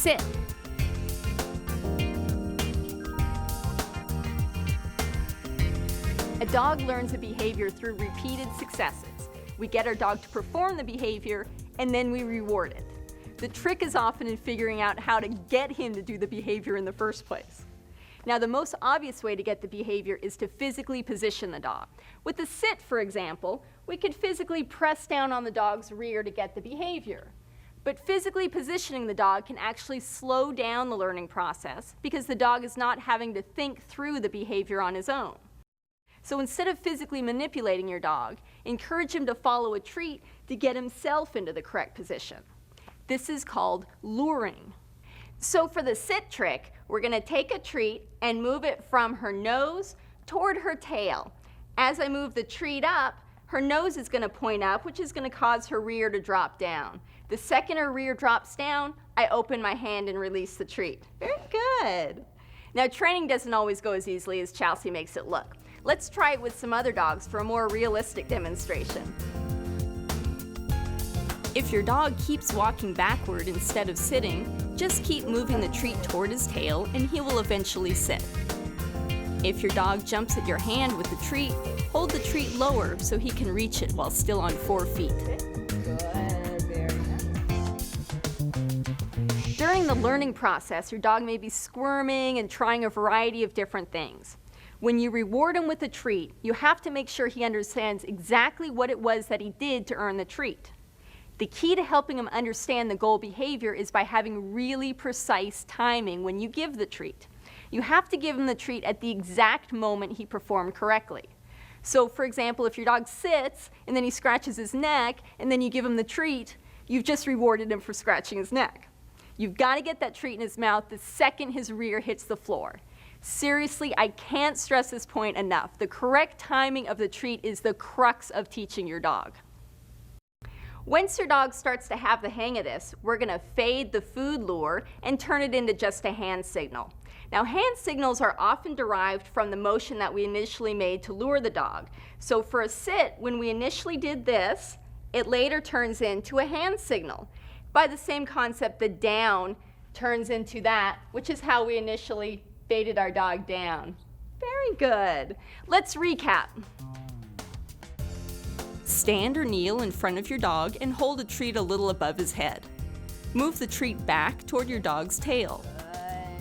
Sit. A dog learns a behavior through repeated successes. We get our dog to perform the behavior, and then we reward it. The trick is often in figuring out how to get him to do the behavior in the first place. Now, the most obvious way to get the behavior is to physically position the dog. With the sit, for example, we could physically press down on the dog's rear to get the behavior. But physically positioning the dog can actually slow down the learning process because the dog is not having to think through the behavior on his own. So instead of physically manipulating your dog, encourage him to follow a treat to get himself into the correct position. This is called luring. So for the sit trick, we're going to take a treat and move it from her nose toward her tail. As I move the treat up, her nose is going to point up, which is going to cause her rear to drop down. The second her rear drops down, I open my hand and release the treat. Very good. Now, training doesn't always go as easily as Chelsea makes it look. Let's try it with some other dogs for a more realistic demonstration. If your dog keeps walking backward instead of sitting, just keep moving the treat toward his tail and he will eventually sit. If your dog jumps at your hand with the treat, hold the treat lower so he can reach it while still on 4 feet. Good, very nice. During the learning process, your dog may be squirming and trying a variety of different things. When you reward him with a treat, you have to make sure he understands exactly what it was that he did to earn the treat. The key to helping him understand the goal behavior is by having really precise timing when you give the treat. You have to give him the treat at the exact moment he performed correctly. So for example, if your dog sits and then he scratches his neck and then you give him the treat, you've just rewarded him for scratching his neck. You've got to get that treat in his mouth the second his rear hits the floor. Seriously, I can't stress this point enough. The correct timing of the treat is the crux of teaching your dog. Once your dog starts to have the hang of this, we're going to fade the food lure and turn it into just a hand signal. Now, hand signals are often derived from the motion that we initially made to lure the dog. So for a sit, when we initially did this, it later turns into a hand signal. By the same concept, the down turns into that, which is how we initially faded our dog down. Very good. Let's recap. Stand or kneel in front of your dog and hold a treat a little above his head. Move the treat back toward your dog's tail.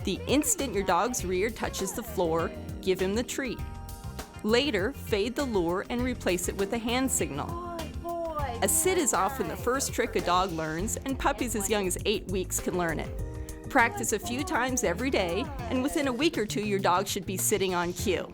The instant your dog's rear touches the floor, give him the treat. Later, fade the lure and replace it with a hand signal. A sit is often the first trick a dog learns, and puppies as young as 8 weeks can learn it. Practice a few times every day, and within a week or two, your dog should be sitting on cue.